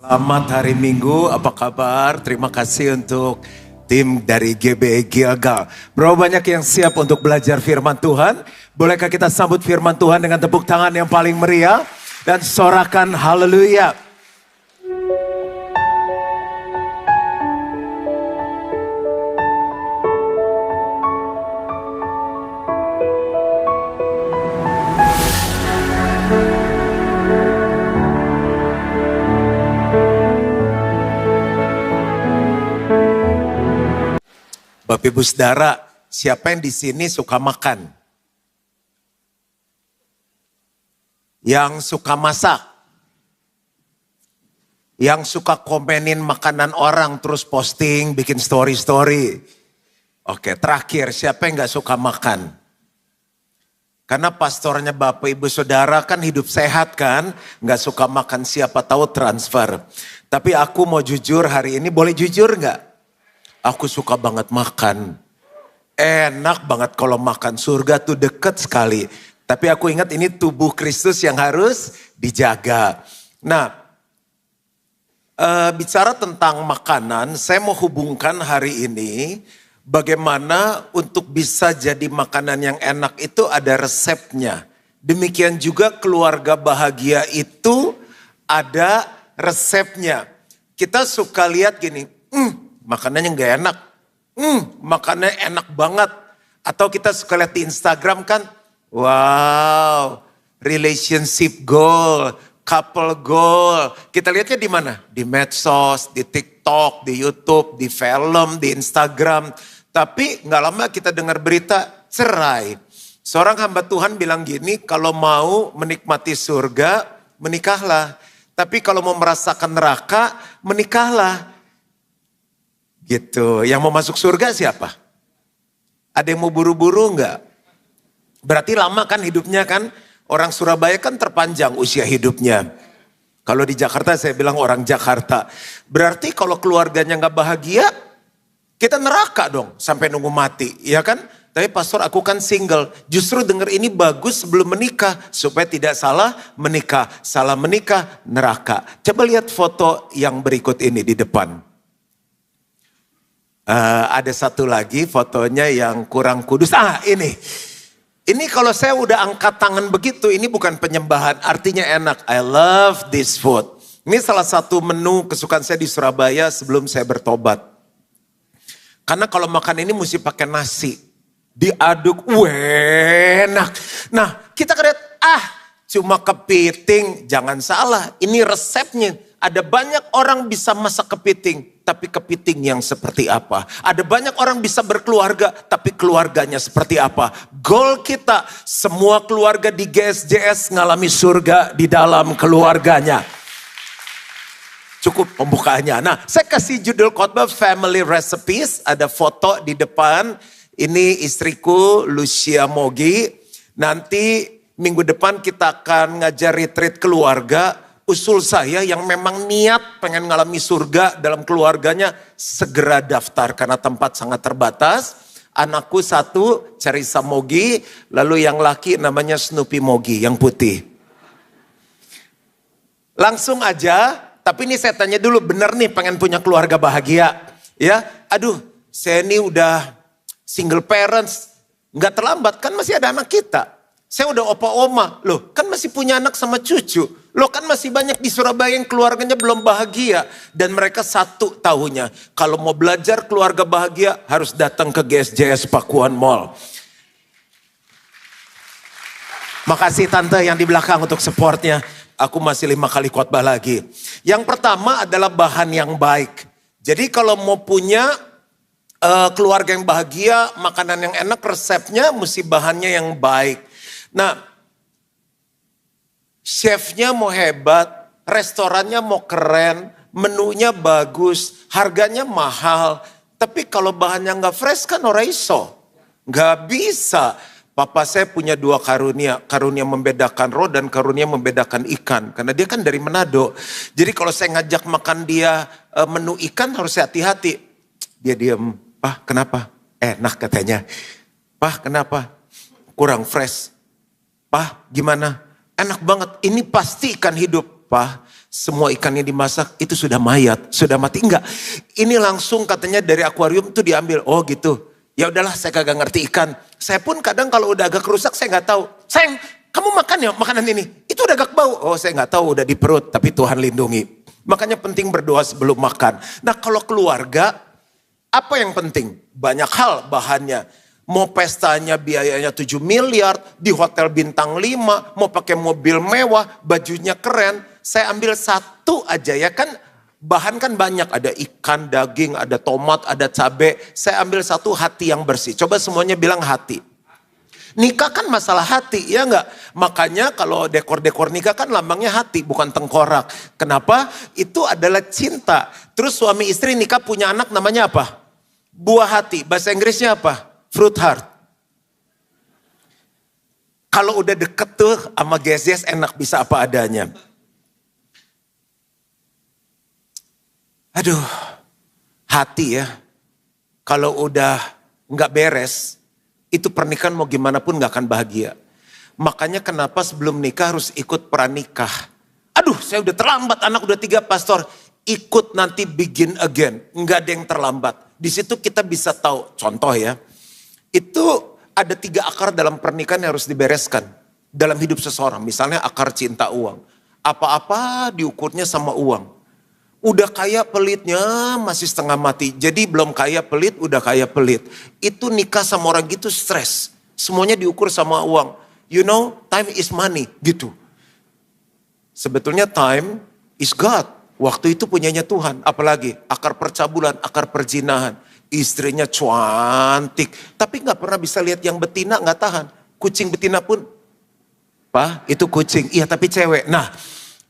Selamat hari Minggu, apa kabar? Terima kasih untuk tim dari GBI Gilgal. Berapa banyak yang siap untuk belajar firman Tuhan? Bolehkah kita sambut firman Tuhan dengan tepuk tangan yang paling meriah? Dan sorakan haleluya. Bapak Ibu Saudara, siapa yang di sini suka makan? Yang suka masak? Yang suka komenin makanan orang terus posting, bikin story-story? Oke, terakhir, siapa yang gak suka makan? Karena pastornya Bapak Ibu Saudara kan hidup sehat kan? Gak suka makan, siapa tahu transfer. Tapi aku mau jujur hari ini, boleh jujur gak? Aku suka banget makan. Enak banget kalau makan. Surga tuh deket sekali. Tapi aku ingat ini tubuh Kristus yang harus dijaga. Nah, bicara tentang makanan, saya mau hubungkan hari ini bagaimana untuk bisa jadi makanan yang enak itu ada resepnya. Demikian juga keluarga bahagia itu ada resepnya. Kita suka lihat gini, makanannya gak enak. Makanannya enak banget. Atau kita suka lihat di Instagram kan. Wow, relationship goal, couple goal. Kita lihatnya di mana? Di medsos, di TikTok, di YouTube, di film, di Instagram. Tapi gak lama kita dengar berita cerai. Seorang hamba Tuhan bilang gini, kalau mau menikmati surga, menikahlah. Tapi kalau mau merasakan neraka, menikahlah. Gitu, yang mau masuk surga siapa? Ada yang mau buru-buru enggak? Berarti lama kan hidupnya kan? Orang Surabaya kan terpanjang usia hidupnya. Kalau di Jakarta saya bilang orang Jakarta. Berarti kalau keluarganya enggak bahagia, kita neraka dong sampai nunggu mati, ya kan? Tapi pastor aku kan single, justru dengar ini bagus sebelum menikah. Supaya tidak salah menikah, neraka. Coba lihat foto yang berikut ini di depan. Ada satu lagi fotonya yang kurang kudus. Ini kalau saya udah angkat tangan begitu, ini bukan penyembahan, artinya enak. I love this food. Ini salah satu menu kesukaan saya di Surabaya sebelum saya bertobat. Karena kalau makan ini mesti pakai nasi. Diaduk, enak. Nah, kita lihat, cuma kepiting. Jangan salah, ini resepnya. Ada banyak orang bisa masak kepiting, tapi kepiting yang seperti apa? Ada banyak orang bisa berkeluarga, tapi keluarganya seperti apa? Goal kita, semua keluarga di GSJS ngalami surga di dalam keluarganya. Cukup pembukaannya. Nah, saya kasih judul khotbah Family Recipes, ada foto di depan. Ini istriku Lucia Mogi. Nanti minggu depan kita akan ngajar retreat keluarga. Usul saya yang memang niat pengen ngalami surga dalam keluarganya segera daftar karena tempat sangat terbatas. Anakku satu Carissa Mogi, lalu yang laki namanya Snoopy Mogi yang putih. Langsung aja, tapi ini saya tanya dulu, bener nih pengen punya keluarga bahagia? Ya, saya ini udah single parents, nggak terlambat kan masih ada anak kita. Saya udah opa-oma, loh kan masih punya anak sama cucu. Loh kan masih banyak di Surabaya yang keluarganya belum bahagia. Dan mereka satu tahunya, kalau mau belajar keluarga bahagia harus datang ke GSJS Pakuan Mall. Makasih tante yang di belakang untuk supportnya. Aku masih 5 kali khotbah lagi. Yang pertama adalah bahan yang baik. Jadi kalau mau punya keluarga yang bahagia, makanan yang enak, resepnya mesti bahannya yang baik. Nah, chefnya mau hebat, restorannya mau keren, menunya bagus, harganya mahal. Tapi kalau bahannya nggak fresh kan ora iso. Nggak bisa. Papa saya punya 2 karunia. Karunia membedakan roh dan karunia membedakan ikan. Karena dia kan dari Manado. Jadi kalau saya ngajak makan dia menu ikan harus hati-hati. Dia diem, "Pah kenapa?" Enak katanya. "Pah kenapa?" "Kurang fresh." "Pah gimana?" "Enak banget, ini pasti ikan hidup." "Pah semua ikannya dimasak itu sudah mayat, sudah mati. Enggak, ini langsung katanya dari akuarium tuh diambil. Oh gitu, ya udahlah saya kagak ngerti ikan. Saya pun kadang kalau udah agak rusak saya nggak tahu. Sayang, kamu makan ya makanan ini, itu udah agak bau. Oh saya nggak tahu, udah di perut, tapi Tuhan lindungi. Makanya penting berdoa sebelum makan. Nah kalau keluarga, apa yang penting? Banyak hal bahannya. Mau pestanya biayanya 7 miliar, di hotel bintang 5, mau pakai mobil mewah, bajunya keren. Saya ambil satu aja ya kan, bahan kan banyak. Ada ikan, daging, ada tomat, ada cabai. Saya ambil satu, hati yang bersih. Coba semuanya bilang hati. Nikah kan masalah hati, ya enggak? Makanya kalau dekor-dekor nikah kan lambangnya hati, bukan tengkorak. Kenapa? Itu adalah cinta. Terus suami istri nikah punya anak namanya apa? Buah hati. Bahasa Inggrisnya apa? Fruit heart. Kalau udah deket tuh sama Gezes enak, bisa apa adanya. Aduh, hati ya. Kalau udah nggak beres, itu pernikahan mau gimana pun nggak akan bahagia. Makanya kenapa sebelum nikah harus ikut pranikah. Aduh, saya udah terlambat, anak udah 3 pastor. Ikut nanti begin again, nggak ada yang terlambat. Di situ kita bisa tahu, contoh ya. Itu ada 3 akar dalam pernikahan yang harus dibereskan dalam hidup seseorang. Misalnya akar cinta uang. Apa-apa diukurnya sama uang. Udah kaya pelitnya masih setengah mati. Jadi belum kaya pelit, udah kaya pelit. Itu nikah sama orang gitu stres. Semuanya diukur sama uang. You know, time is money gitu. Sebetulnya time is God. Waktu itu punyanya Tuhan. Apalagi akar percabulan, akar perzinahan. Istrinya cantik, tapi gak pernah bisa lihat yang betina, gak tahan. Kucing betina pun, Pak itu kucing, iya tapi cewek. Nah,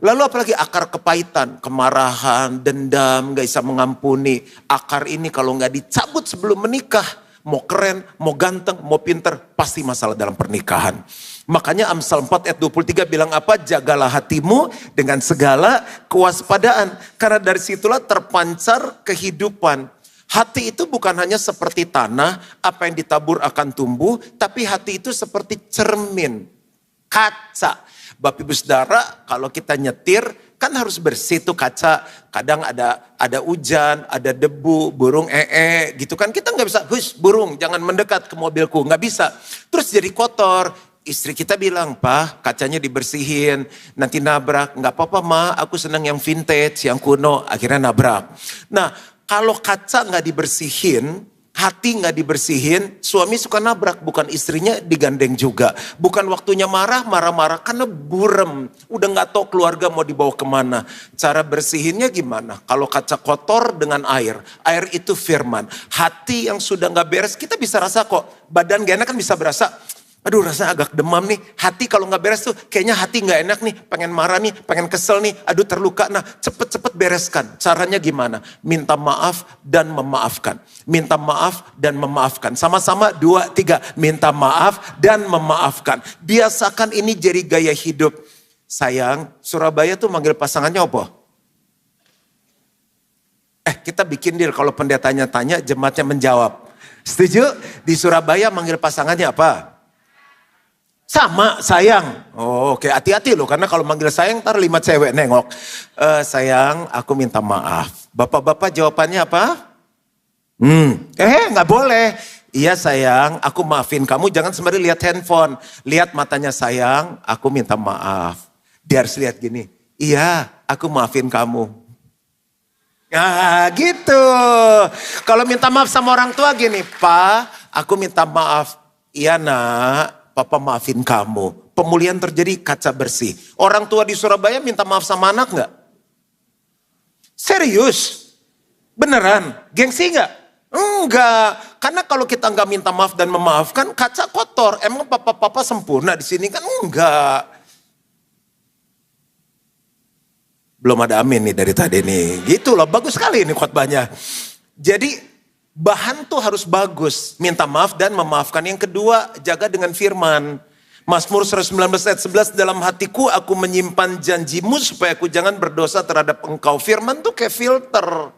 lalu apalagi akar kepahitan, kemarahan, dendam, gak bisa mengampuni. Akar ini kalau gak dicabut sebelum menikah, mau keren, mau ganteng, mau pinter, pasti masalah dalam pernikahan. Makanya Amsal 4 ayat 23 bilang apa? Jagalah hatimu dengan segala kewaspadaan. Karena dari situlah terpancar kehidupan. Hati itu bukan hanya seperti tanah, apa yang ditabur akan tumbuh, tapi hati itu seperti cermin, kaca. Bapak Ibu Saudara, kalau kita nyetir kan harus bersih tuh kaca. Kadang ada hujan, ada debu, burung gitu kan. Kita nggak bisa, hush burung jangan mendekat ke mobilku, nggak bisa. Terus jadi kotor. Istri kita bilang, Pak kacanya dibersihin, nanti nabrak. Nggak apa-apa Ma, aku senang yang vintage, yang kuno. Akhirnya nabrak. Nah, kalau kaca nggak dibersihin, hati nggak dibersihin, suami suka nabrak, bukan istrinya digandeng juga. Bukan waktunya marah-marah karena burem. Udah nggak tahu keluarga mau dibawa kemana. Cara bersihinnya gimana? Kalau kaca kotor dengan air itu firman. Hati yang sudah nggak beres, kita bisa rasa kok. Badan gak enak kan bisa berasa. Aduh rasanya agak demam nih, hati kalau gak beres tuh kayaknya hati gak enak nih, pengen marah nih, pengen kesel nih, aduh terluka. Nah cepet-cepet bereskan, caranya gimana? Minta maaf dan memaafkan. Minta maaf dan memaafkan. Sama-sama 2, 3, minta maaf dan memaafkan. Biasakan ini jadi gaya hidup. Sayang, Surabaya tuh manggil pasangannya apa? Kita bikin deal kalau pendetanya tanya, jemaatnya menjawab. Setuju? Di Surabaya manggil pasangannya apa? Sama, sayang. Oh, oke, hati-hati loh. Karena kalau manggil sayang, ntar 5 cewek nengok. Sayang, aku minta maaf. Bapak-bapak jawabannya apa? Nggak boleh. Iya sayang, aku maafin kamu. Jangan sembari lihat handphone. Lihat matanya sayang, aku minta maaf. Dia harus lihat gini. Iya, aku maafin kamu. Nah gitu. Kalau minta maaf sama orang tua gini. Pak, aku minta maaf. Iya nak. Papa maafin kamu. Pemulihan terjadi, kaca bersih. Orang tua di Surabaya minta maaf sama anak gak? Serius? Beneran? Gengsi gak? Enggak. Karena kalau kita gak minta maaf dan memaafkan, kaca kotor. Emang papa-papa sempurna di sini kan? Enggak. Belum ada amin nih dari tadi nih. Gitu loh, bagus sekali ini khotbahnya. Jadi bahan tuh harus bagus. Minta maaf dan memaafkan. Yang kedua, jaga dengan firman. Mazmur 119 ayat 11, dalam hatiku aku menyimpan janjimu supaya aku jangan berdosa terhadap engkau. Firman tuh kayak filter.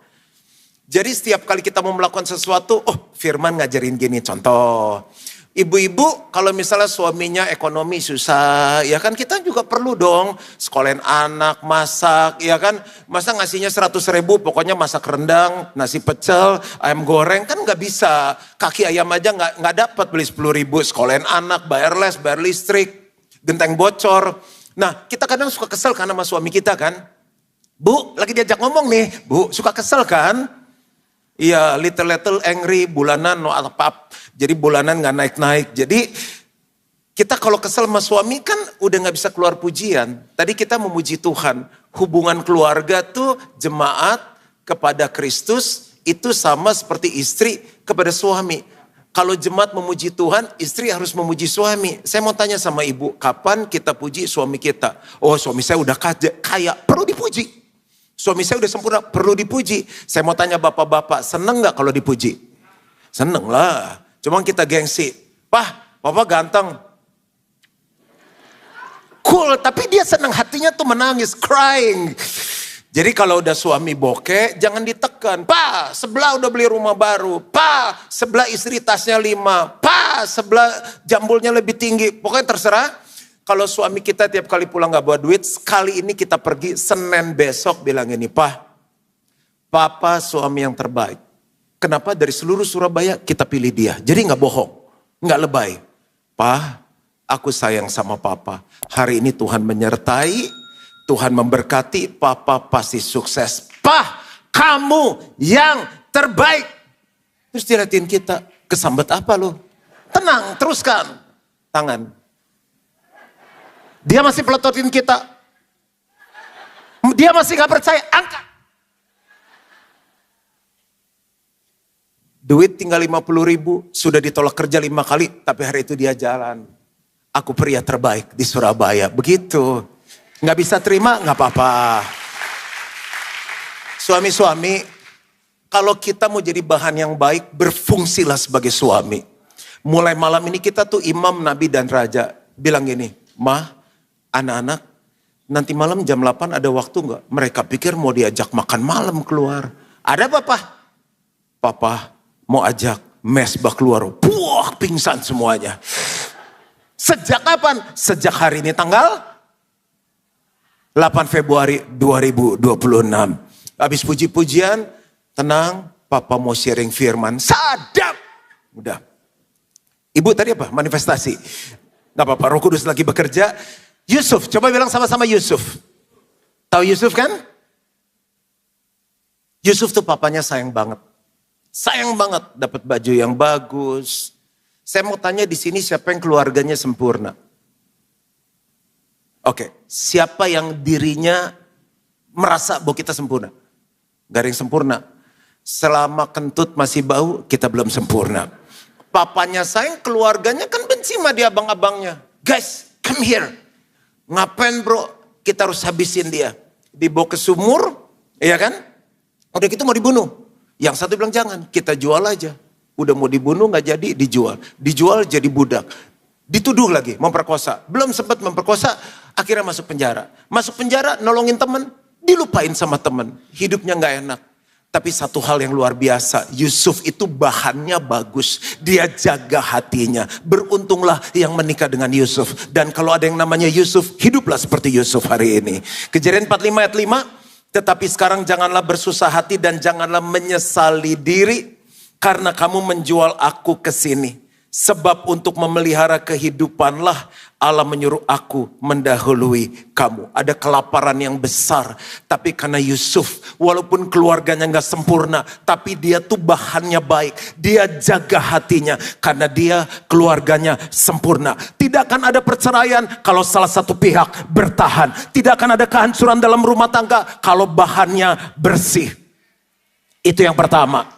Jadi setiap kali kita mau melakukan sesuatu, firman ngajarin gini. Contoh, Ibu-ibu kalau misalnya suaminya ekonomi susah, ya kan kita juga perlu dong sekolahin anak, masak, ya kan. Masa ngasihnya 100.000 pokoknya masak rendang, nasi pecel, ayam goreng, kan nggak bisa. Kaki ayam aja nggak dapat beli 10.000, sekolahin anak, bayar les, bayar listrik, genteng bocor. Nah kita kadang suka kesel karena sama suami kita kan. Bu, lagi diajak ngomong nih, bu suka kesel kan? Iya, little angry, bulanan no apa, jadi bulanan nggak naik-naik. Jadi kita kalau kesel sama suami kan udah nggak bisa keluar pujian. Tadi kita memuji Tuhan. Hubungan keluarga tuh jemaat kepada Kristus itu sama seperti istri kepada suami. Kalau jemaat memuji Tuhan, istri harus memuji suami. Saya mau tanya sama ibu, kapan kita puji suami kita? Oh, suami saya udah kaya, perlu dipuji. Suami saya udah sempurna, perlu dipuji. Saya mau tanya bapak-bapak, seneng gak kalau dipuji? Seneng lah. Cuma kita gengsi. Pah, papa ganteng. Cool, tapi dia seneng hatinya tuh menangis, crying. Jadi kalau udah suami bokeh, jangan ditekan. Pak, sebelah udah beli rumah baru. Pak, sebelah istri tasnya 5. Pak, sebelah jambulnya lebih tinggi. Pokoknya terserah. Kalau suami kita tiap kali pulang gak bawa duit, sekali ini kita pergi, Senin besok bilang ini, Papa suami yang terbaik. Kenapa dari seluruh Surabaya kita pilih dia? Jadi gak bohong, gak lebay. Aku sayang sama Papa. Hari ini Tuhan menyertai, Tuhan memberkati, Papa pasti sukses. Kamu yang terbaik. Terus dilihatin kita, kesambet apa lo? Tenang, teruskan. Tangan. Dia masih pelototin kita. Dia masih gak percaya, angkat. Duit tinggal 50.000, sudah ditolak kerja 5 kali, tapi hari itu dia jalan. Aku pria terbaik di Surabaya, begitu. Gak bisa terima, gak apa-apa. Suami-suami, kalau kita mau jadi bahan yang baik, berfungsilah sebagai suami. Mulai malam ini kita tuh imam, nabi, dan raja. Bilang gini, anak-anak, nanti malam jam 8 ada waktu enggak? Mereka pikir mau diajak makan malam keluar. Ada Papa mau ajak mesbah keluar. Puah, pingsan semuanya. Sejak kapan? Sejak hari ini tanggal 8 Februari 2026. Habis puji-pujian, tenang, Papa mau sharing firman. Sadap. Udah. Ibu tadi apa? Manifestasi. Gak apa-apa, Roh Kudus lagi bekerja. Yusuf, coba bilang sama-sama Yusuf. Tahu Yusuf kan? Yusuf tuh papanya sayang banget. Sayang banget dapat baju yang bagus. Saya mau tanya di sini siapa yang keluarganya sempurna? Oke, siapa yang dirinya merasa bahwa kita sempurna? Gak ada yang sempurna. Selama kentut masih bau, kita belum sempurna. Papanya sayang, keluarganya kan benci sama dia abang-abangnya. Guys, come here. Ngapain bro? Kita harus habisin dia. Dibawa ke sumur, iya kan? Udah gitu mau dibunuh. Yang satu bilang jangan, kita jual aja. Udah mau dibunuh gak jadi, dijual. Dijual jadi budak. Dituduh lagi, memperkosa. Belum sempat memperkosa, akhirnya masuk penjara. Masuk penjara, nolongin temen, dilupain sama temen. Hidupnya gak enak. Tapi satu hal yang luar biasa, Yusuf itu bahannya bagus. Dia jaga hatinya. Beruntunglah yang menikah dengan Yusuf. Dan kalau ada yang namanya Yusuf, hiduplah seperti Yusuf hari ini. Kejadian 45 ayat 5, tetapi sekarang janganlah bersusah hati dan janganlah menyesali diri. Karena kamu menjual aku ke sini. Sebab untuk memelihara kehidupanlah Allah menyuruh aku mendahului kamu. Ada kelaparan yang besar. Tapi karena Yusuf, walaupun keluarganya gak sempurna, tapi dia tuh bahannya baik. Dia jaga hatinya karena dia keluarganya sempurna. Tidak akan ada perceraian kalau salah satu pihak bertahan. Tidak akan ada kehancuran dalam rumah tangga kalau bahannya bersih. Itu yang pertama.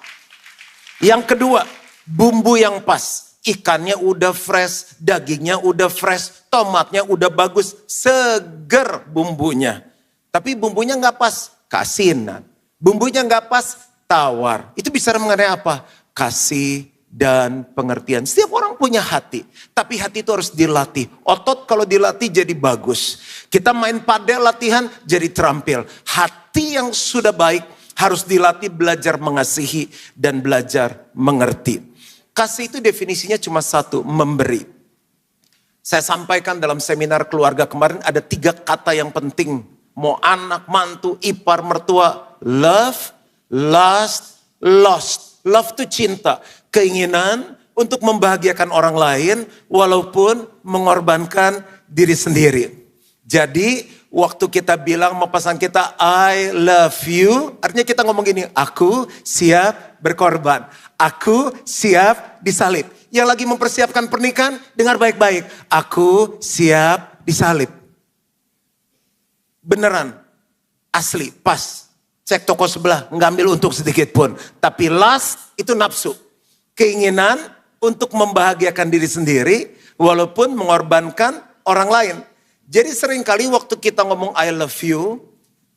Yang kedua, bumbu yang pas. Ikannya udah fresh, dagingnya udah fresh, tomatnya udah bagus, seger bumbunya. Tapi bumbunya gak pas, kasinan. Bumbunya gak pas, tawar. Itu bicara mengenai apa? Kasih dan pengertian. Setiap orang punya hati, tapi hati itu harus dilatih. Otot kalau dilatih jadi bagus. Kita main padel latihan jadi terampil. Hati yang sudah baik harus dilatih belajar mengasihi dan belajar mengerti. Kasih itu definisinya cuma satu, memberi. Saya sampaikan dalam seminar keluarga kemarin ada 3 kata yang penting. Mau anak, mantu, ipar, mertua. Love, lust, lost. Love itu cinta. Keinginan untuk membahagiakan orang lain walaupun mengorbankan diri sendiri. Jadi waktu kita bilang mau pasangan kita I love you, artinya kita ngomong gini, aku siap berkorban. Aku siap disalib. Yang lagi mempersiapkan pernikahan, dengar baik-baik. Aku siap disalib. Beneran, asli, pas. Cek toko sebelah, nggak ambil untung sedikit pun. Tapi lust itu nafsu. Keinginan untuk membahagiakan diri sendiri, walaupun mengorbankan orang lain. Jadi seringkali waktu kita ngomong I love you,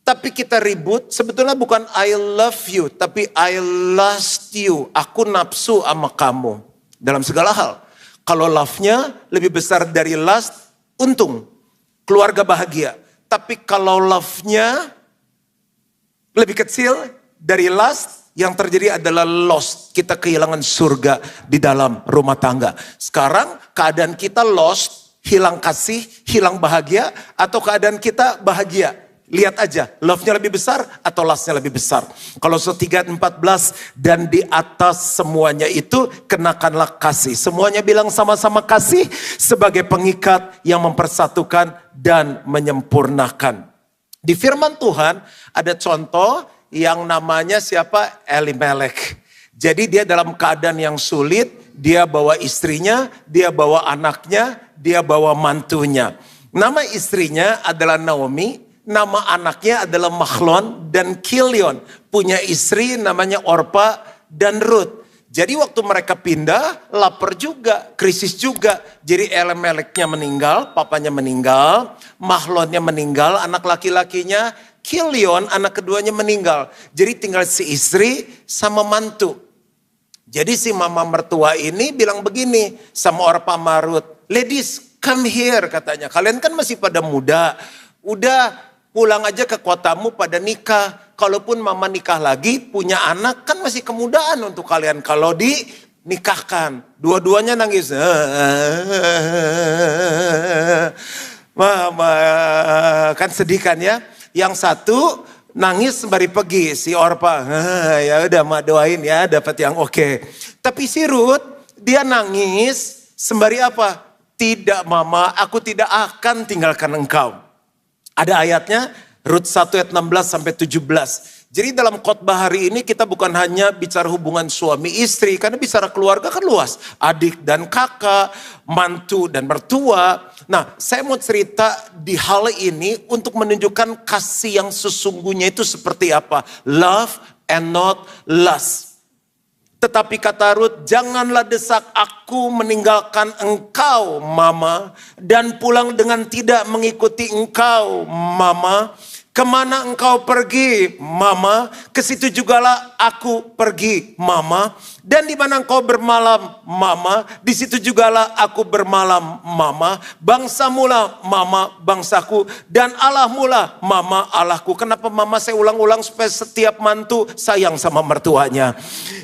tapi kita ribut, sebetulnya bukan I love you, tapi I lust you. Aku nafsu sama kamu. Dalam segala hal. Kalau love-nya lebih besar dari lust, untung. Keluarga bahagia. Tapi kalau love-nya lebih kecil dari lust, yang terjadi adalah lost. Kita kehilangan surga di dalam rumah tangga. Sekarang keadaan kita lost, hilang kasih, hilang bahagia, atau keadaan kita bahagia. Lihat aja, love-nya lebih besar atau lust-nya lebih besar. Kalau 3:14, dan di atas semuanya itu kenakanlah kasih. Semuanya bilang sama-sama kasih sebagai pengikat yang mempersatukan dan menyempurnakan. Di firman Tuhan ada contoh yang namanya siapa? Elimelek. Jadi dia dalam keadaan yang sulit, dia bawa istrinya, dia bawa anaknya, dia bawa mantunya. Nama istrinya adalah Naomi. Nama anaknya adalah Mahlon dan Kilion. Punya istri namanya Orpa dan Ruth. Jadi waktu mereka pindah, lapar juga, krisis juga. Jadi Elimeleknya meninggal, papanya meninggal. Mahlonnya meninggal, anak laki-lakinya. Kilion, anak keduanya meninggal. Jadi tinggal si istri sama mantu. Jadi si mama mertua ini bilang begini sama Orpa sama Ruth. Ladies, come here katanya. Kalian kan masih pada muda. Udah pulang aja ke kotamu pada nikah. Kalaupun mama nikah lagi, punya anak kan masih kemudaan untuk kalian. Kalau dinikahkan, dua-duanya nangis. Mama, kan sedih kan ya. Yang satu nangis sembari pergi, si Orpa. Ya udah mak doain ya dapat yang oke. Tapi si Ruth, dia nangis sembari apa? Tidak mama, aku tidak akan tinggalkan engkau. Ada ayatnya, Rut 1 ayat 16 sampai 17. Jadi dalam khotbah hari ini kita bukan hanya bicara hubungan suami istri, karena bicara keluarga kan luas. Adik dan kakak, mantu dan mertua. Nah, saya mau cerita di hal ini untuk menunjukkan kasih yang sesungguhnya itu seperti apa. Love and not lust. Tetapi kata Ruth, janganlah desak aku meninggalkan engkau, mama, dan pulang dengan tidak mengikuti engkau, mama. Kemana engkau pergi, mama? Ke situ jugalah aku pergi, mama. Dan di mana engkau bermalam, mama? Di situ jugalah aku bermalam, mama. Bangsamulah, mama, bangsaku. Dan Allahmulah, mama, Allahku. Kenapa mama saya ulang-ulang supaya setiap mantu sayang sama mertuanya.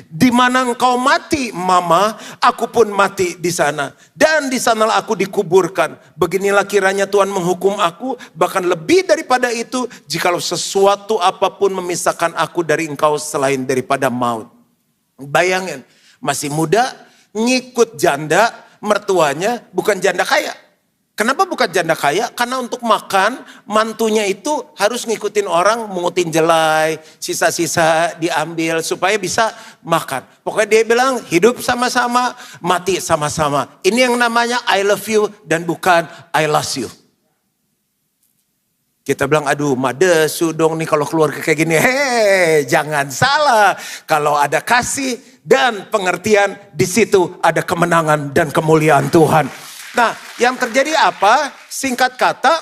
Di mana engkau mati, mama, aku pun mati di sana. Dan di sanalah aku dikuburkan. Beginilah kiranya Tuhan menghukum aku, bahkan lebih daripada itu, jikalau sesuatu apapun memisahkan aku dari engkau selain daripada maut. Bayangin, masih muda, ngikut janda, mertuanya bukan janda kaya. Kenapa bukan janda kaya? Karena untuk makan, mantunya itu harus ngikutin orang, mungutin jelai, sisa-sisa diambil supaya bisa makan. Pokoknya dia bilang hidup sama-sama, mati sama-sama. Ini yang namanya I love you dan bukan I lost you. Kita bilang, aduh madesu dong nih kalau keluar kayak gini. Hei, jangan salah. Kalau ada kasih dan pengertian, di situ ada kemenangan dan kemuliaan Tuhan. Nah, yang terjadi apa? Singkat kata,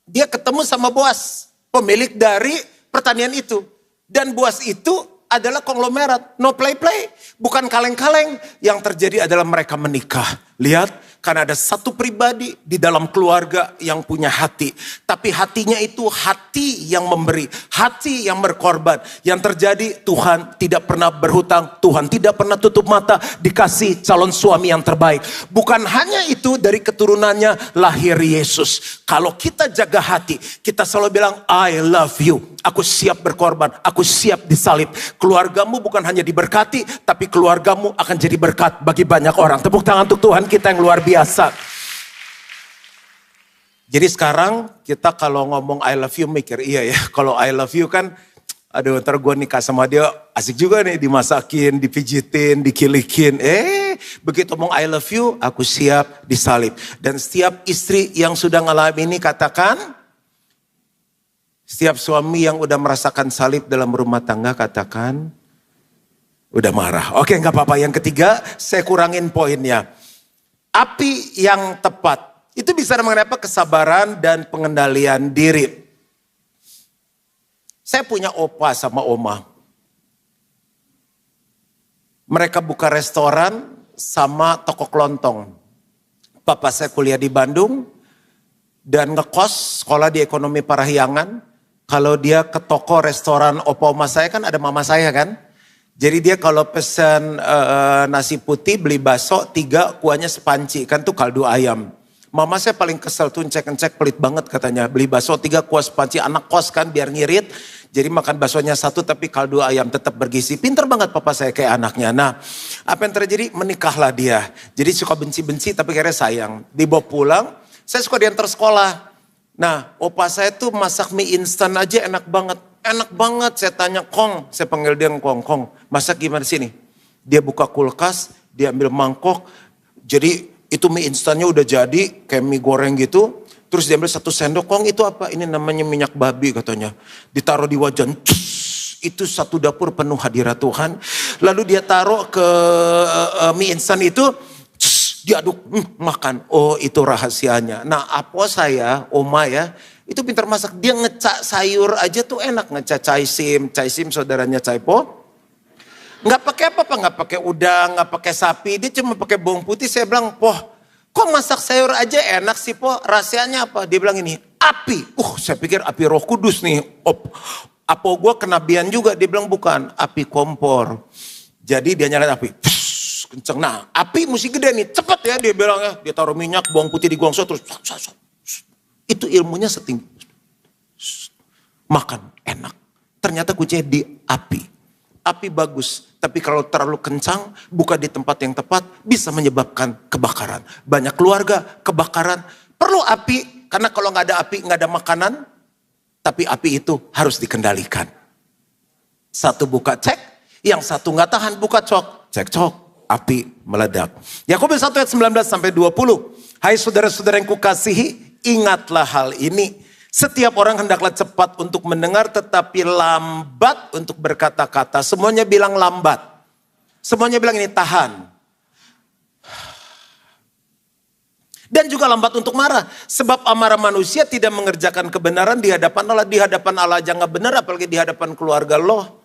dia ketemu sama Boas, pemilik dari pertanian itu. Dan Boas itu adalah konglomerat, no play-play. Bukan kaleng-kaleng. Yang terjadi adalah mereka menikah. Lihat, Karena ada satu pribadi di dalam keluarga yang punya hati. Tapi hatinya itu hati yang memberi, hati yang berkorban. Yang terjadi Tuhan tidak pernah berhutang, Tuhan tidak pernah tutup mata dikasih calon suami yang terbaik. Bukan hanya itu, dari keturunannya lahir Yesus. Kalau kita jaga hati, kita selalu bilang I love you. Aku siap berkorban, aku siap disalib. Keluargamu bukan hanya diberkati, tapi keluargamu akan jadi berkat bagi banyak orang. Tepuk tangan untuk Tuhan kita yang luar biasa. Jadi sekarang kita kalau ngomong I love you mikir, iya ya, kalau I love you kan, aduh ntar gue nikah sama dia asik juga nih, dimasakin, dipijitin, dikilikin. Begitu ngomong I love you, aku siap disalib. Dan setiap istri yang sudah ngalamin ini katakan, setiap suami yang udah merasakan salib dalam rumah tangga katakan, udah marah. Oke, gak apa-apa. Yang ketiga, saya kurangin poinnya. Api yang tepat. Itu bisa mengenai apa? Kesabaran dan pengendalian diri. Saya punya opa sama oma. Mereka buka restoran sama toko kelontong. Papa saya kuliah di Bandung dan ngekos sekolah di ekonomi Parahyangan. Kalau dia ke toko restoran opa oma saya kan ada mama saya kan. Jadi dia kalau pesan nasi putih beli bakso 3 kuahnya sepanci kan tuh kaldu ayam. Mama saya paling kesel tuh cek pelit banget katanya. Beli bakso 3 kuah sepanci, anak kos kan biar ngirit. Jadi makan baksonya 1 tapi kaldu ayam tetap bergizi. Pinter banget papa saya kayak anaknya. Nah apa yang terjadi? Menikahlah dia. Jadi suka benci-benci tapi akhirnya sayang. Dibawa pulang, saya suka diantar sekolah. Nah, opa saya tuh masak mie instan aja enak banget. Enak banget, saya tanya Kong, saya panggil dia Kong, masak gimana sih nih? Dia buka kulkas, dia ambil mangkok, jadi itu mie instannya udah jadi, kayak mie goreng gitu. Terus dia ambil 1 sendok, Kong itu apa? Ini namanya minyak babi katanya. Ditaruh di wajan, itu 1 dapur penuh hadirat Tuhan. Lalu dia taruh ke mie instan itu, diaduk, makan. Oh itu rahasianya. Nah apo saya, oma ya, itu pintar masak. Dia ngecak sayur aja tuh enak. Ngecak caisim saudaranya Caipo. Nggak pakai apa-apa, nggak pakai udang, nggak pakai sapi. Dia cuma pakai bawang putih. Saya bilang, Poh, kok masak sayur aja enak sih Poh? Rahasianya apa? Dia bilang ini, api. Saya pikir api Roh Kudus nih. Apo gue kenabian juga. Dia bilang bukan, api kompor. Jadi dia nyalain api. Kenceng. Nah api mesti gede nih, cepet ya dia bilang ya. Dia taruh minyak, bawang putih digongso terus. Itu ilmunya setinggi. Makan enak. Ternyata kuncinya di api. Api bagus, tapi kalau terlalu kencang, bukan di tempat yang tepat, bisa menyebabkan kebakaran. Banyak keluarga kebakaran, perlu api. Karena kalau nggak ada api, nggak ada makanan. Tapi api itu harus dikendalikan. Satu buka cek, yang satu nggak tahan buka cok. Cek cok. Api meledak. Yakobus 1 ayat 19 sampai 20. Hai saudara-saudara yang kukasihi, ingatlah hal ini. Setiap orang hendaklah cepat untuk mendengar tetapi lambat untuk berkata-kata. Semuanya bilang lambat. Semuanya bilang ini tahan. Dan juga lambat untuk marah. Sebab amarah manusia tidak mengerjakan kebenaran di hadapan Allah. Di hadapan Allah aja gak benar, apalagi di hadapan keluarga lo.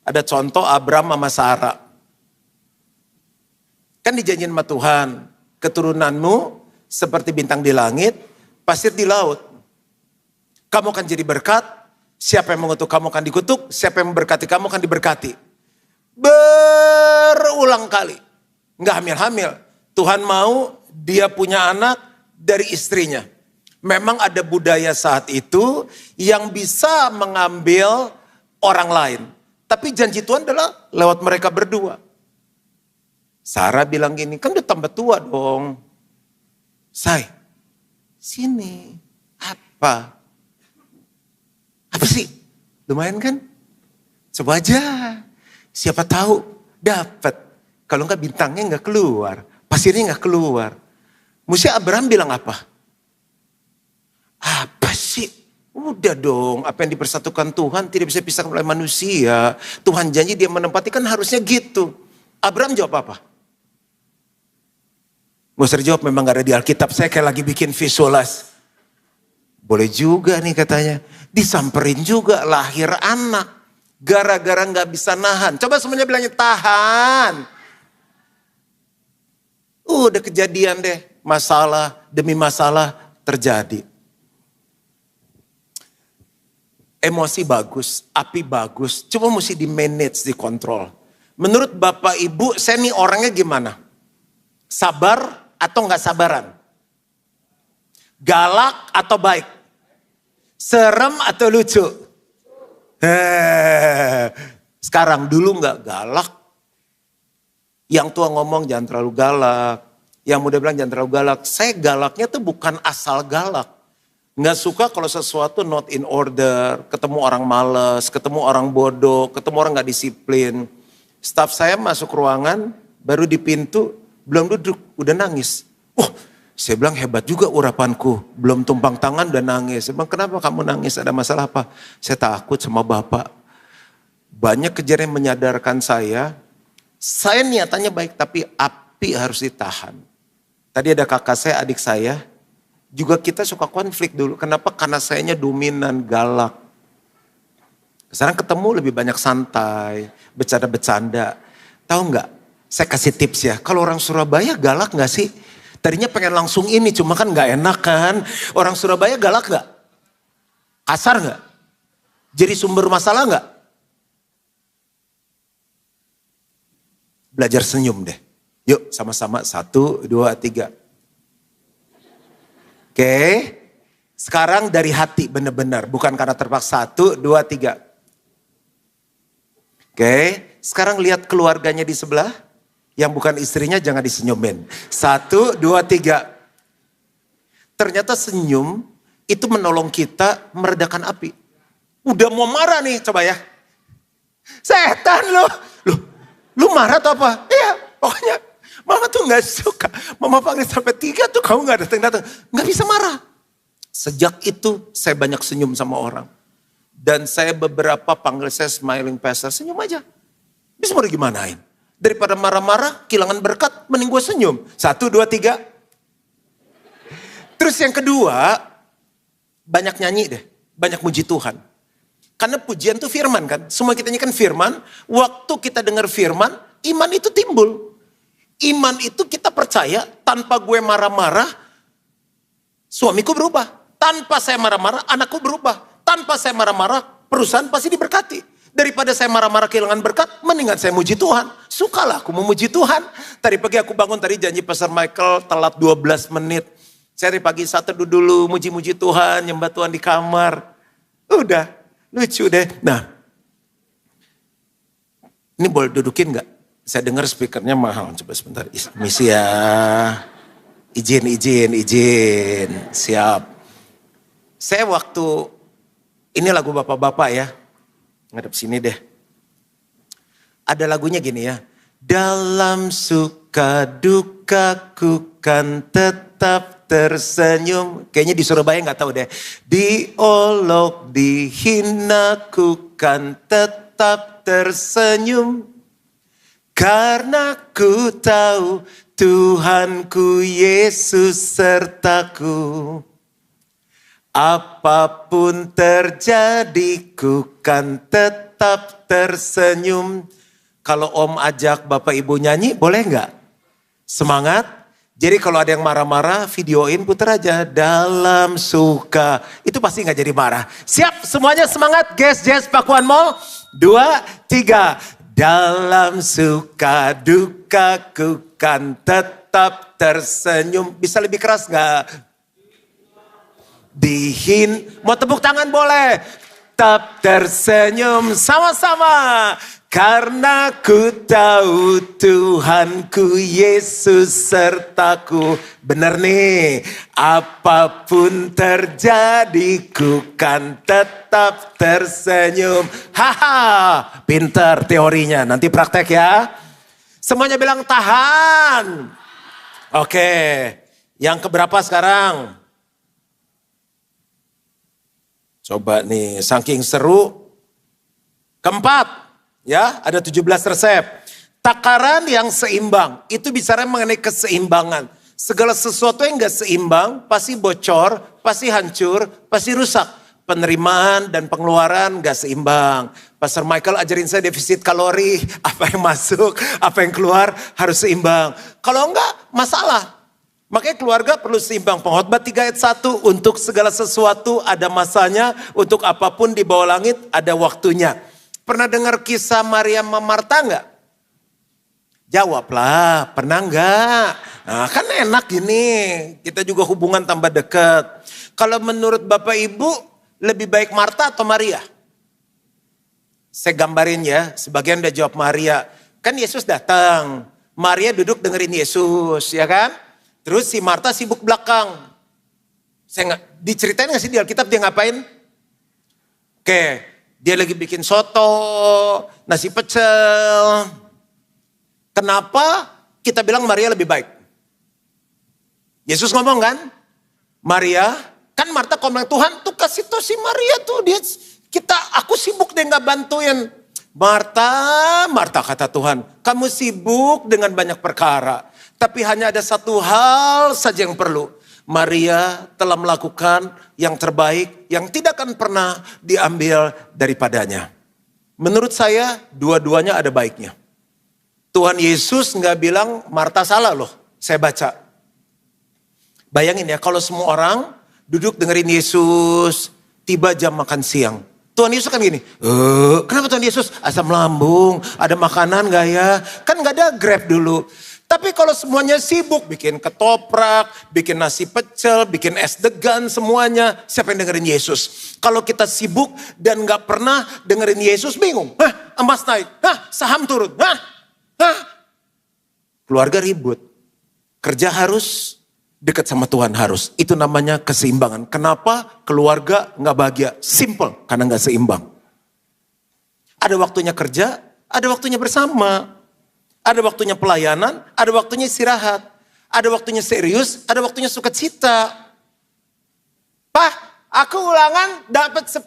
Ada contoh Abraham sama Sarah. Kan dijanjiin sama Tuhan, keturunanmu seperti bintang di langit, pasir di laut. Kamu akan jadi berkat, siapa yang mengutuk kamu akan dikutuk, siapa yang memberkati kamu akan diberkati. Berulang kali, nggak hamil-hamil. Tuhan mau dia punya anak dari istrinya. Memang ada budaya saat itu yang bisa mengambil orang lain. Tapi janji Tuhan adalah lewat mereka berdua. Sarah bilang gini, kan udah tambah tua dong. Say, sini. Apa? Apa sih? Lumayan kan? Coba aja. Siapa tahu dapat. Kalau enggak bintangnya enggak keluar. Pasirnya enggak keluar. Mesti Abraham bilang apa? Apa sih? Udah dong, apa yang dipersatukan Tuhan tidak bisa dipisahkan oleh manusia. Tuhan janji dia menempati, kan harusnya gitu. Abraham jawab apa? Gak usah dijawab, memang gak ada di Alkitab. Saya kayak lagi bikin visualis. Boleh juga nih katanya. Disamperin juga, lahir anak. Gara-gara gak bisa nahan. Coba semuanya bilangnya tahan. Udah kejadian deh, masalah demi masalah terjadi. Emosi bagus, api bagus, cuma mesti di manage, dikontrol. Menurut Bapak Ibu, saya nih orangnya gimana? Sabar atau nggak sabaran? Galak atau baik? Serem atau lucu? Sekarang, dulu nggak galak. Yang tua ngomong jangan terlalu galak. Yang muda bilang jangan terlalu galak. Saya galaknya tuh bukan asal galak. Nggak suka kalau sesuatu not in order. Ketemu orang malas, ketemu orang bodoh, ketemu orang nggak disiplin. Staf saya masuk ruangan, baru di pintu, belum duduk, udah nangis. Saya bilang hebat juga urapanku. Belum tumpang tangan udah nangis. Saya bilang kenapa kamu nangis, ada masalah apa? Saya takut sama Bapak. Banyak kejadian menyadarkan saya niatannya baik tapi api harus ditahan. Tadi ada kakak saya, adik saya, juga kita suka konflik dulu. Kenapa? Karena sayanya dominan, galak. Sekarang ketemu lebih banyak santai, bercanda-bercanda. Tahu nggak? Saya kasih tips ya, kalau orang Surabaya galak nggak sih? Tadinya pengen langsung ini, cuma kan nggak enak kan. Orang Surabaya galak nggak? Kasar nggak? Jadi sumber masalah nggak? Belajar senyum deh. Yuk sama-sama 1, 2, 3. Oke. Sekarang dari hati benar-benar. Bukan karena terpaksa. 1, 2, 3. Oke. Sekarang lihat keluarganya di sebelah. Yang bukan istrinya jangan disenyumin. 1, 2, 3. Ternyata senyum itu menolong kita meredakan api. Udah mau marah nih coba ya. Setan loh. Lu marah atau apa? Iya, pokoknya mama tuh gak suka. Mama panggil sampai 3 tuh kamu gak datang-datang. Gak bisa marah. Sejak itu saya banyak senyum sama orang. Dan saya beberapa panggil saya smiling pastor. Senyum aja. Bisa mau digimanain? Daripada marah-marah, kehilangan berkat, mending gue senyum. 1, 2, 3. Terus yang kedua, banyak nyanyi deh. Banyak muji Tuhan. Karena pujian itu firman kan. Semua kita nyanyikan firman. Waktu kita dengar firman, iman itu timbul. Iman itu kita percaya tanpa gue marah-marah, suamiku berubah. Tanpa saya marah-marah, anakku berubah. Tanpa saya marah-marah, perusahaan pasti diberkati. Daripada saya marah-marah kehilangan berkat, mendingan saya muji Tuhan. Sukalah aku memuji Tuhan. Tadi pagi aku bangun, tadi janji Pastor Michael telat 12 menit. Saya dari pagi satu dulu, muji-muji Tuhan, nyembah Tuhan di kamar. Udah, lucu deh. Nah, ini boleh dudukin gak? Saya dengar speakernya mahal, coba sebentar. Misi ya, izin, siap. Saya waktu, ini lagu bapak-bapak ya. Ngadep sini deh. Ada lagunya gini ya. Dalam suka dukaku kan tetap tersenyum. Kayaknya di Surabaya gak tahu deh. Diolok, dihinaku kan tetap tersenyum. Karena ku tahu Tuhanku Yesus sertaku. Apapun terjadi ku kan tetap tersenyum. Kalau Om ajak Bapak Ibu nyanyi boleh nggak? Semangat. Jadi kalau ada yang marah-marah videoin puter aja. Dalam suka. Itu pasti nggak jadi marah. Siap semuanya semangat. Jazz Pakuan Mall. 2, 3. Dalam suka duka ku kan tetap tersenyum. Bisa lebih keras nggak? Mau tepuk tangan boleh. Tetap tersenyum sama-sama. Karena ku tahu Tuhanku Yesus sertaku. Bener nih. Apapun terjadi ku kan tetap tersenyum. Haha. Pinter teorinya. Nanti praktek ya. Semuanya bilang tahan. Oke. Yang keberapa sekarang? Coba nih, saking seru. Keempat, ya ada 17 resep. Takaran yang seimbang, itu bicara mengenai keseimbangan. Segala sesuatu yang gak seimbang, pasti bocor, pasti hancur, pasti rusak. Penerimaan dan pengeluaran gak seimbang. Pastor Michael ajarin saya defisit kalori, apa yang masuk, apa yang keluar harus seimbang. Kalau enggak, masalah. Makanya keluarga perlu seimbang. Pengkhotbah 3 ayat 1, untuk segala sesuatu ada masanya, untuk apapun di bawah langit ada waktunya. Pernah dengar kisah Maria sama Marta enggak? Jawablah, pernah enggak? Nah, kan enak gini, kita juga hubungan tambah dekat. Kalau menurut Bapak Ibu, lebih baik Marta atau Maria? Saya gambarin ya, sebagian udah jawab Maria. Kan Yesus datang, Maria duduk dengerin Yesus, ya kan? Terus si Marta sibuk belakang. Saya nggak diceritain nggak sih di Alkitab dia ngapain? Oke, dia lagi bikin soto, nasi pecel. Kenapa kita bilang Maria lebih baik? Yesus ngomong kan, Maria, kan Marta komen Tuhan tuh kasih tuh si Maria tuh dia. Aku sibuk deh gak bantuin. Marta kata Tuhan, kamu sibuk dengan banyak perkara. Tapi hanya ada satu hal saja yang perlu. Maria telah melakukan yang terbaik yang tidak akan pernah diambil daripadanya. Menurut saya dua-duanya ada baiknya. Tuhan Yesus gak bilang Marta salah loh, saya baca. Bayangin ya kalau semua orang duduk dengerin Yesus, tiba jam makan siang. Tuhan Yesus kan gini, kenapa Tuhan Yesus? Asam lambung, ada makanan gak ya? Kan gak ada Grab dulu. Tapi kalau semuanya sibuk, bikin ketoprak, bikin nasi pecel, bikin es degan semuanya. Siapa yang dengerin Yesus? Kalau kita sibuk dan gak pernah dengerin Yesus, bingung. Emas naik, saham turun, keluarga ribut. Kerja harus, dekat sama Tuhan harus. Itu namanya keseimbangan. Kenapa keluarga gak bahagia? Simple, karena gak seimbang. Ada waktunya kerja, ada waktunya bersama. Ada waktunya pelayanan, ada waktunya istirahat. Ada waktunya serius, ada waktunya sukacita. Pak, aku ulangan dapat 10.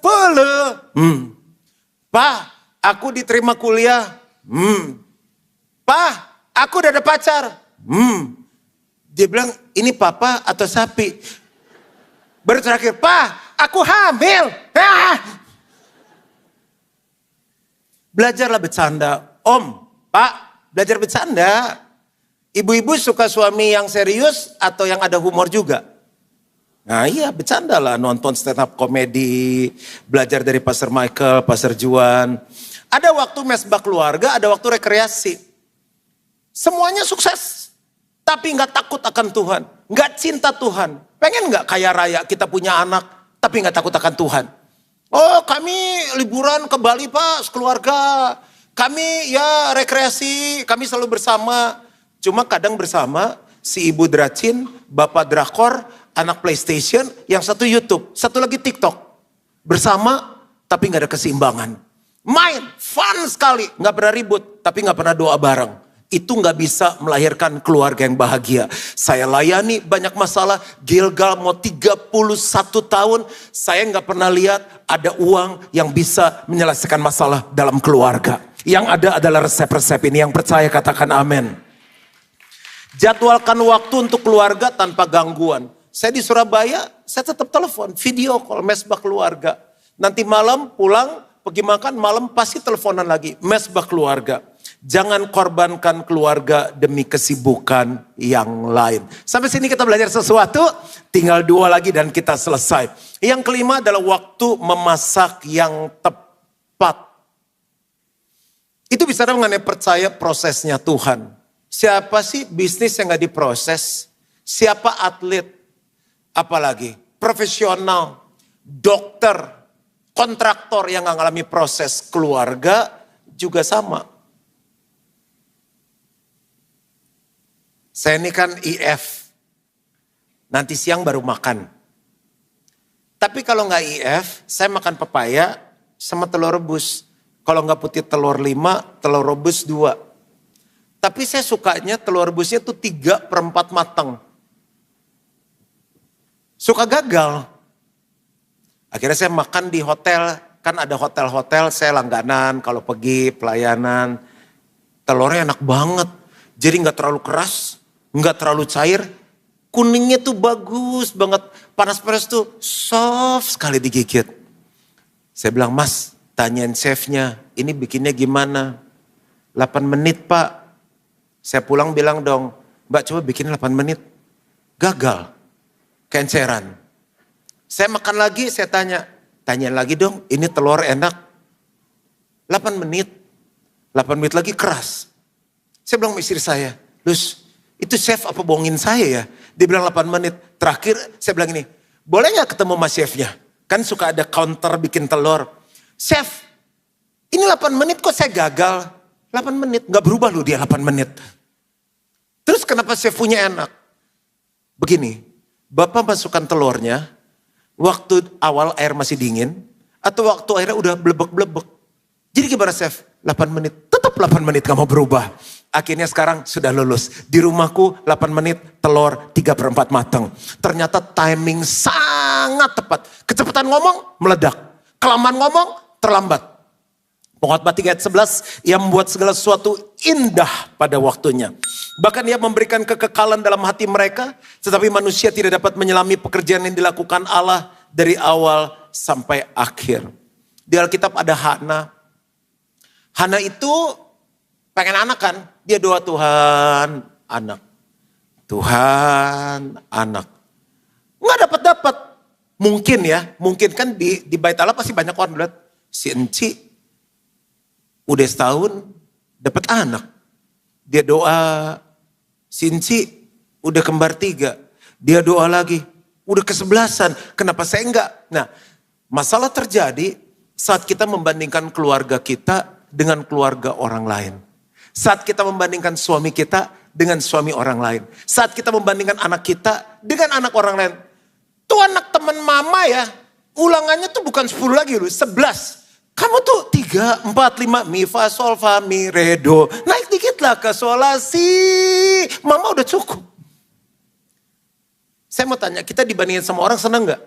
Pak, aku diterima kuliah. Pak, aku udah ada pacar. Dia bilang, ini papa atau sapi? Baru terakhir, Pak, aku hamil. Belajarlah bercanda. Om, Pak, belajar bercanda. Ibu-ibu suka suami yang serius atau yang ada humor juga? Nah iya, bercanda lah, nonton stand up komedi, belajar dari Pastor Michael, Pastor Juan. Ada waktu mesbah keluarga, ada waktu rekreasi. Semuanya sukses. Tapi gak takut akan Tuhan. Gak cinta Tuhan. Pengen gak kaya raya kita punya anak. Tapi gak takut akan Tuhan. Oh kami liburan ke Bali Pak sekeluarga. Kami ya rekreasi. Kami selalu bersama. Cuma kadang bersama si ibu dracin, bapak drakor, anak PlayStation. Yang satu YouTube. Satu lagi TikTok. Bersama tapi gak ada keseimbangan. Main fun sekali. Gak pernah ribut. Tapi gak pernah doa bareng. Itu gak bisa melahirkan keluarga yang bahagia. Saya layani banyak masalah. Gilgal mau 31 tahun. Saya gak pernah lihat ada uang yang bisa menyelesaikan masalah dalam keluarga. Yang ada adalah resep-resep ini. Yang percaya katakan amin. Jadwalkan waktu untuk keluarga tanpa gangguan. Saya di Surabaya, saya tetap telepon. Video call, mesbah keluarga. Nanti malam pulang, pergi makan, malam pasti teleponan lagi. Mesbah keluarga. Jangan korbankan keluarga demi kesibukan yang lain. Sampai sini kita belajar sesuatu, tinggal 2 lagi dan kita selesai. Yang kelima adalah waktu memasak yang tepat. Itu bisa mengenai percaya prosesnya Tuhan. Siapa sih bisnis yang gak diproses? Siapa atlet? Apalagi profesional, dokter, kontraktor yang gak ngalami proses keluarga juga sama. Saya ini kan IF, nanti siang baru makan. Tapi kalau nggak IF, saya makan pepaya sama telur rebus. Kalau nggak putih telur 5, telur rebus 2. Tapi saya sukanya telur rebusnya tuh 3/4 matang. Suka gagal. Akhirnya saya makan di hotel, kan ada hotel-hotel saya langganan kalau pergi pelayanan. Telurnya enak banget, jadi nggak terlalu keras. Enggak terlalu cair, kuningnya tuh bagus banget, panas-panas tuh soft sekali digigit. Saya bilang, Mas, tanyain chefnya, ini bikinnya gimana? 8 menit Pak. Saya pulang bilang dong, Mbak coba bikin 8 menit. Gagal. Kenceran. Saya makan lagi, saya tanya lagi dong, ini telur enak. 8 menit. 8 menit lagi keras. Saya bilang sama istri saya, Lus, itu chef apa bohongin saya ya? Dia bilang 8 menit. Terakhir saya bilang ini, boleh gak ketemu sama chefnya? Kan suka ada counter bikin telur. Chef, ini 8 menit kok saya gagal? 8 menit, gak berubah loh dia 8 menit. Terus kenapa chef punya enak? Begini, Bapak masukkan telurnya, waktu awal air masih dingin, atau waktu airnya udah blebek-blebek. Jadi gimana chef? 8 menit, tetap 8 menit gak mau berubah. Akhirnya sekarang sudah lulus. Di rumahku 8 menit telur 3/4 matang. Ternyata timing sangat tepat. Kecepatan ngomong meledak. Kelamaan ngomong terlambat. Pengkhotbah 3 ayat 11, ia membuat segala sesuatu indah pada waktunya. Bahkan ia memberikan kekekalan dalam hati mereka. Tetapi manusia tidak dapat menyelami pekerjaan yang dilakukan Allah dari awal sampai akhir. Di Alkitab ada Hana. Hana itu pengen anak kan? Dia doa Tuhan anak. Tuhan anak. Nggak dapat-dapat. Mungkin ya, mungkin kan di Bait Allah pasti banyak orang lihat. Si Enci udah setahun dapat anak. Dia doa, si Enci udah kembar 3. Dia doa lagi, udah ke-11. Kenapa saya enggak? Nah, masalah terjadi saat kita membandingkan keluarga kita dengan keluarga orang lain. Saat kita membandingkan suami kita dengan suami orang lain. Saat kita membandingkan anak kita dengan anak orang lain. Tuh anak teman mama ya, ulangannya tuh bukan 10 lagi loh, 11. Kamu tuh 3, 4, 5, mi, fa, sol, fa, mi, re, do. Naik dikit lah ke sol, la, si. Mama udah cukup. Saya mau tanya, kita dibandingin sama orang seneng gak?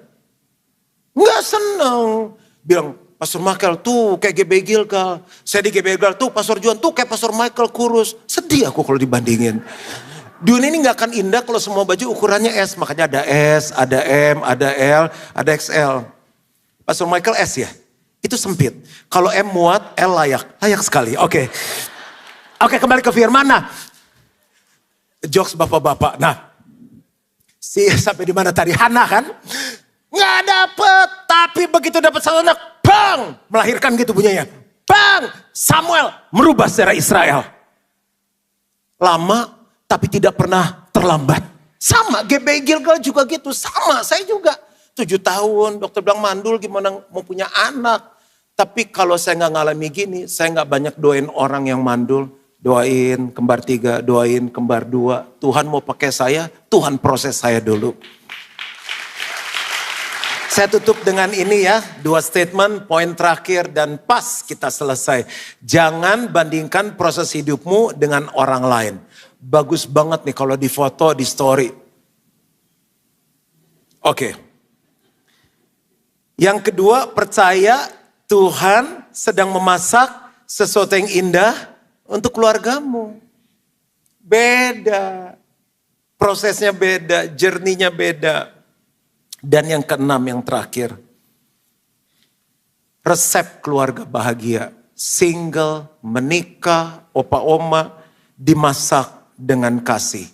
Nggak seneng. Bilang, Pastor Michael tuh kayak GB Gilgal. Saya di GB Gilgal tuh Pastor Juan tuh kayak Pastor Michael kurus. Sedih aku kalau dibandingin. Dunia ini gak akan indah kalau semua baju ukurannya S. Makanya ada S, ada M, ada L, ada XL. Pastor Michael S ya? Itu sempit. Kalau M muat, L layak. Layak sekali, oke. Oke, kembali ke firman. Nah, jokes bapak-bapak. Nah, sampai di mana tadi? Hana kan? Nggak dapet, tapi begitu dapat satu anak, bang! Melahirkan gitu bunyinya. Bang! Samuel merubah sejarah Israel. Lama, tapi tidak pernah terlambat. Sama, GB Gilgal juga gitu. Sama, saya juga. 7 tahun, dokter bilang mandul gimana mau punya anak. Tapi kalau saya nggak ngalami gini, saya nggak banyak doain orang yang mandul. Doain kembar 3, doain kembar 2. Tuhan mau pakai saya, Tuhan proses saya dulu. Saya tutup dengan ini ya, 2 statement, poin terakhir dan pas kita selesai. Jangan bandingkan proses hidupmu dengan orang lain. Bagus banget nih kalau di foto, di story. Oke. Yang kedua, percaya Tuhan sedang memasak sesuatu yang indah untuk keluargamu. Beda. Prosesnya beda, journey-nya beda. Dan yang keenam, yang terakhir. Resep keluarga bahagia. Single, menikah, opa oma, dimasak dengan kasih.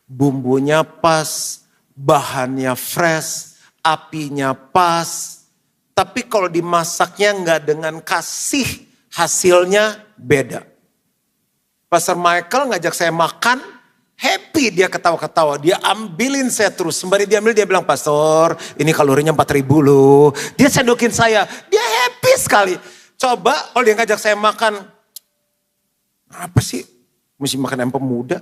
Bumbunya pas, bahannya fresh, apinya pas. Tapi kalau dimasaknya nggak dengan kasih, hasilnya beda. Pastor Michael ngajak saya makan, happy dia ketawa-ketawa. Dia ambilin saya terus. Sembari dia ambil dia bilang, Pastor ini kalorinya 4.000 loh. Dia sendokin saya. Dia happy sekali. Coba kalau dia ngajak saya makan. Apa sih? Mesti makan ayam pemuda.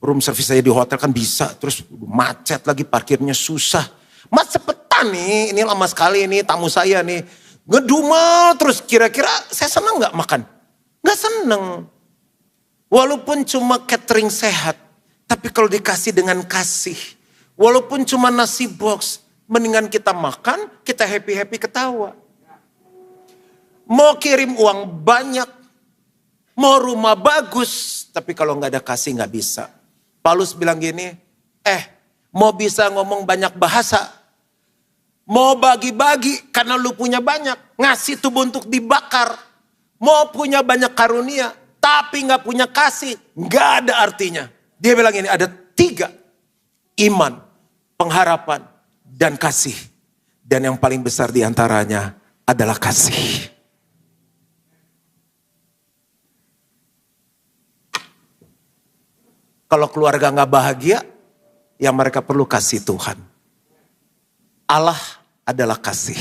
Room service saya di hotel kan bisa. Terus macet lagi, parkirnya susah. Mas cepetan nih. Ini lama sekali nih tamu saya nih. Ngedumel terus. Kira-kira saya senang gak makan? Gak seneng. Walaupun cuma catering sehat, tapi kalau dikasih dengan kasih, walaupun cuma nasi box, mendingan kita makan, kita happy-happy ketawa. Mau kirim uang banyak, mau rumah bagus, tapi kalau nggak ada kasih nggak bisa. Paulus bilang gini, mau bisa ngomong banyak bahasa, mau bagi-bagi karena lu punya banyak, ngasih tubuh untuk dibakar, Mau punya banyak karunia, tapi gak punya kasih, gak ada artinya. Dia bilang ini ada 3. Iman, pengharapan, dan kasih. Dan yang paling besar diantaranya adalah kasih. Kalau keluarga gak bahagia, yang mereka perlu kasih Tuhan. Allah adalah kasih.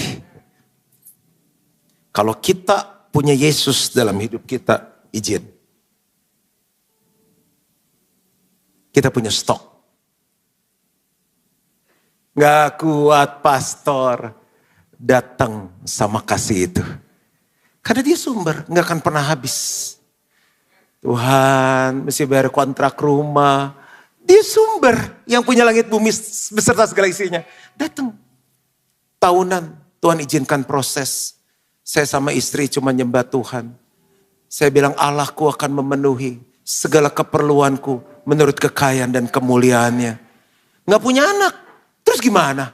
Kalau kita punya Yesus dalam hidup kita, izin. Kita punya stok. Gak kuat pastor datang sama kasih itu. Karena dia sumber, gak akan pernah habis. Tuhan mesti bayar kontrak rumah. Dia sumber yang punya langit bumi beserta segala isinya. Datang. Tahunan Tuhan izinkan proses. Saya sama istri cuma nyembah Tuhan. Saya bilang Allahku akan memenuhi segala keperluanku menurut kekayaan dan kemuliaannya. Gak punya anak. Terus gimana?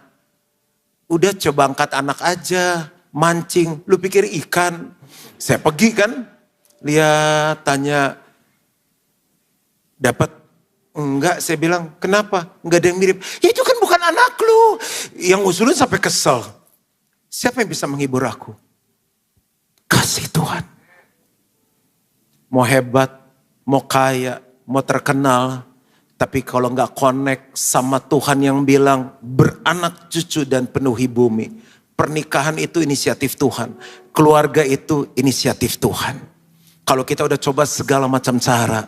Udah coba angkat anak aja. Mancing. Lu pikir ikan? Saya pergi kan. Lihat, tanya. Dapat? Enggak, saya bilang. Kenapa? Enggak ada yang mirip. Ya itu kan bukan anak lu. Yang usulin sampai kesel. Siapa yang bisa menghibur aku? Kasih Tuhan. Mau hebat, mau kaya, mau terkenal. Tapi kalau enggak connect sama Tuhan yang bilang beranak cucu dan penuhi bumi. Pernikahan itu inisiatif Tuhan. Keluarga itu inisiatif Tuhan. Kalau kita udah coba segala macam cara,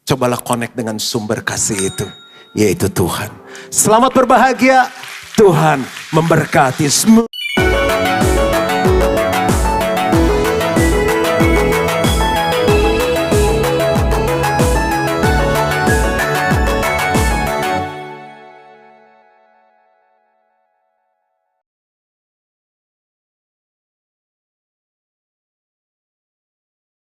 cobalah connect dengan sumber kasih itu, yaitu Tuhan. Selamat berbahagia, Tuhan memberkati semua.